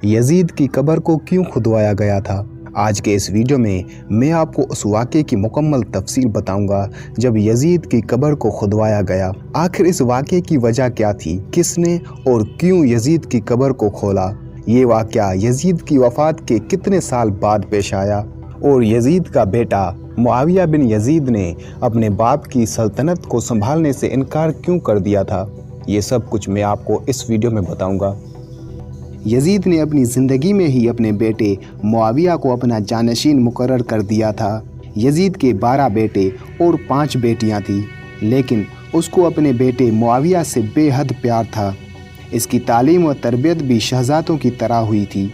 یزید کی قبر کو کیوں کھدوایا گیا تھا؟ آج کے اس ویڈیو میں میں آپ کو اس واقعے کی مکمل تفصیل بتاؤں گا جب یزید کی قبر کو کھدوایا گیا۔ آخر اس واقعے کی وجہ کیا تھی؟ کس نے اور کیوں یزید کی قبر کو کھولا؟ یہ واقعہ یزید کی وفات کے کتنے سال بعد پیش آیا؟ اور یزید کا بیٹا معاویہ بن یزید نے اپنے باپ کی سلطنت کو سنبھالنے سے انکار کیوں کر دیا تھا؟ یہ سب کچھ میں آپ کو اس ویڈیو میں بتاؤں گا۔ یزید نے اپنی زندگی میں ہی اپنے بیٹے معاویہ کو اپنا جانشین مقرر کر دیا تھا۔ یزید کے 12 بیٹے اور 5 بیٹیاں تھیں، لیکن اس کو اپنے بیٹے معاویہ سے بے حد پیار تھا۔ اس کی تعلیم و تربیت بھی شہزادوں کی طرح ہوئی تھی۔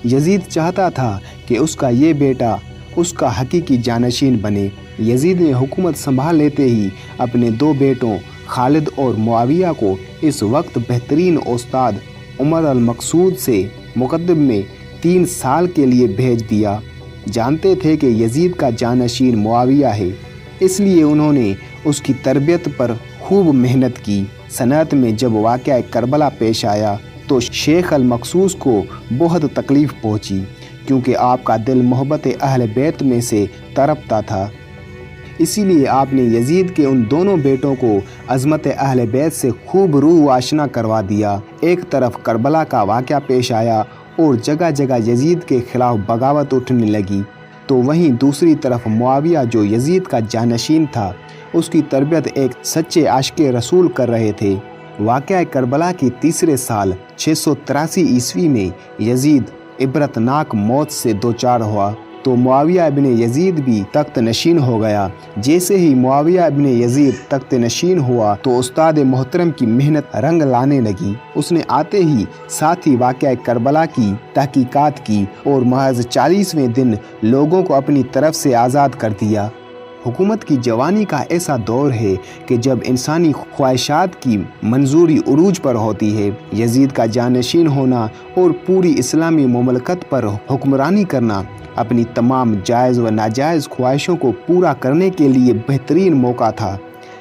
یزید چاہتا تھا کہ اس کا یہ بیٹا اس کا حقیقی جانشین بنے۔ یزید نے حکومت سنبھال لیتے ہی اپنے 2 بیٹوں خالد اور معاویہ کو اس وقت بہترین استاد عمر المقصود سے مکتب میں 3 سال کے لیے بھیج دیا۔ جانتے تھے کہ یزید کا جانشین معاویہ ہے، اس لیے انہوں نے اس کی تربیت پر خوب محنت کی۔ سنت میں جب واقعہ کربلا پیش آیا تو شیخ المقصود کو بہت تکلیف پہنچی، کیونکہ آپ کا دل محبت اہل بیت میں سے تڑپتا تھا۔ اسی لیے آپ نے یزید کے ان دونوں بیٹوں کو عظمت اہل بیت سے خوب روح آشنا کروا دیا۔ ایک طرف کربلا کا واقعہ پیش آیا اور جگہ جگہ یزید کے خلاف بغاوت اٹھنے لگی، تو وہیں دوسری طرف معاویہ جو یزید کا جانشین تھا، اس کی تربیت ایک سچے عاشق رسول کر رہے تھے۔ واقعہ کربلا کی تیسرے سال 683 عیسوی میں یزید عبرتناک موت سے دوچار ہوا تو معاویہ ابن یزید بھی تخت نشین ہو گیا۔ جیسے ہی معاویہ ابن یزید تخت نشین ہوا تو استاد محترم کی محنت رنگ لانے لگی۔ اس نے آتے ہی ساتھ ہی واقعہ کربلا کی تحقیقات کی اور محض 40ویں دن لوگوں کو اپنی طرف سے آزاد کر دیا۔ حکومت کی جوانی کا ایسا دور ہے کہ جب انسانی خواہشات کی منظوری عروج پر ہوتی ہے۔ یزید کا جانشین ہونا اور پوری اسلامی مملکت پر حکمرانی کرنا اپنی تمام جائز و ناجائز خواہشوں کو پورا کرنے کے لیے بہترین موقع تھا،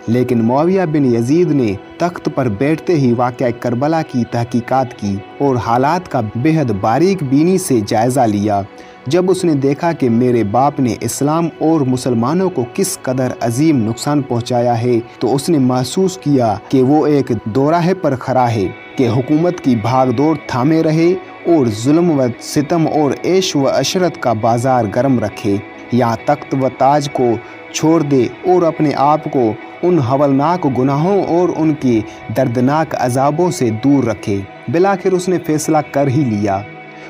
لیکن معاویہ بن یزید نے تخت پر بیٹھتے ہی واقعہ کربلا کی تحقیقات کی اور حالات کا بے حد باریک بینی سے جائزہ لیا۔ جب اس نے دیکھا کہ میرے باپ نے اسلام اور مسلمانوں کو کس قدر عظیم نقصان پہنچایا ہے، تو اس نے محسوس کیا کہ وہ ایک دوراہے پر کھڑا ہے کہ حکومت کی بھاگ دوڑ تھامے رہے اور ظلم و ستم اور عیش و عشرت کا بازار گرم رکھے، یا تخت و تاج کو چھوڑ دے اور اپنے آپ کو ان ہولناک گناہوں اور ان کی دردناک عذابوں سے دور رکھے۔ بالآخر اس نے فیصلہ کر ہی لیا۔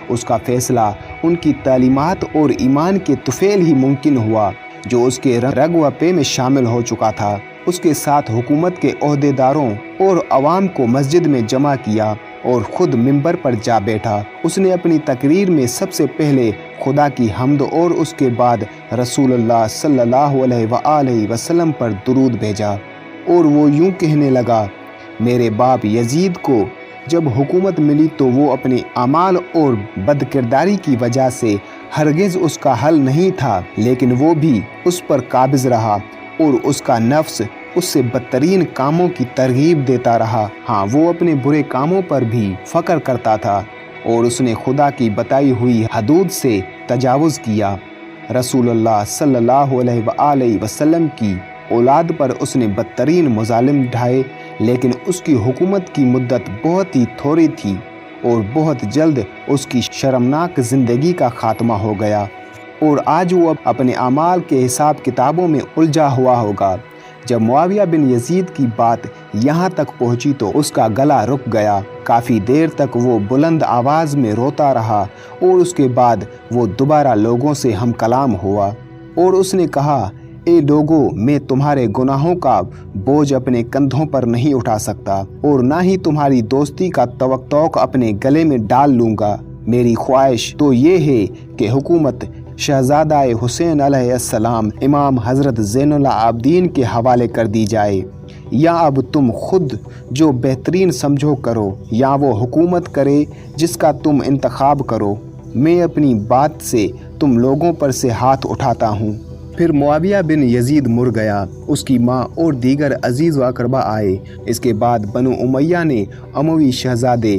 اس کا فیصلہ ان کی تعلیمات اور ایمان کے طفیل ہی ممکن ہوا جو اس کے رگ و پے میں شامل ہو چکا تھا۔ اس کے ساتھ حکومت کے عہدیداروں اور عوام کو مسجد میں جمع کیا اور خود منبر پر جا بیٹھا۔ اس نے اپنی تقریر میں سب سے پہلے خدا کی حمد اور اس کے بعد رسول اللہ صلی اللہ علیہ وآلہ وسلم پر درود بھیجا، اور وہ یوں کہنے لگا: میرے باپ یزید کو جب حکومت ملی تو وہ اپنے اعمال اور بد کرداری کی وجہ سے ہرگز اس کا حل نہیں تھا، لیکن وہ بھی اس پر قابض رہا اور اس کا نفس اس سے بدترین کاموں کی ترغیب دیتا رہا۔ ہاں، وہ اپنے برے کاموں پر بھی فخر کرتا تھا اور اس نے خدا کی بتائی ہوئی حدود سے تجاوز کیا۔ رسول اللہ صلی اللہ علیہ وآلہ وسلم کی اولاد پر اس نے بدترین مظالم ڈھائے، لیکن اس کی حکومت کی مدت بہت ہی تھوڑی تھی اور بہت جلد اس کی شرمناک زندگی کا خاتمہ ہو گیا، اور آج وہ اپنے اعمال کے حساب کتابوں میں الجھا ہوا ہوگا۔ جب معاویہ بن یزید کی بات یہاں تک پہنچی تو اس کا گلا رک گیا۔ کافی دیر تک وہ بلند آواز میں روتا رہا اور اس کے بعد وہ دوبارہ لوگوں سے ہم کلام ہوا اور اس نے کہا: اے لوگو، میں تمہارے گناہوں کا بوجھ اپنے کندھوں پر نہیں اٹھا سکتا اور نہ ہی تمہاری دوستی کا توق اپنے گلے میں ڈال لوں گا۔ میری خواہش تو یہ ہے کہ حکومت شہزادہ حسین علیہ السلام امام حضرت زین العابدین کے حوالے کر دی جائے، یا اب تم خود جو بہترین سمجھو کرو، یا وہ حکومت کرے جس کا تم انتخاب کرو۔ میں اپنی بات سے تم لوگوں پر سے ہاتھ اٹھاتا ہوں۔ پھر معاویہ بن یزید مر گیا، اس کی ماں اور دیگر عزیز و اقربا آئے۔ اس کے بعد بنو امیہ نے اموی شہزادے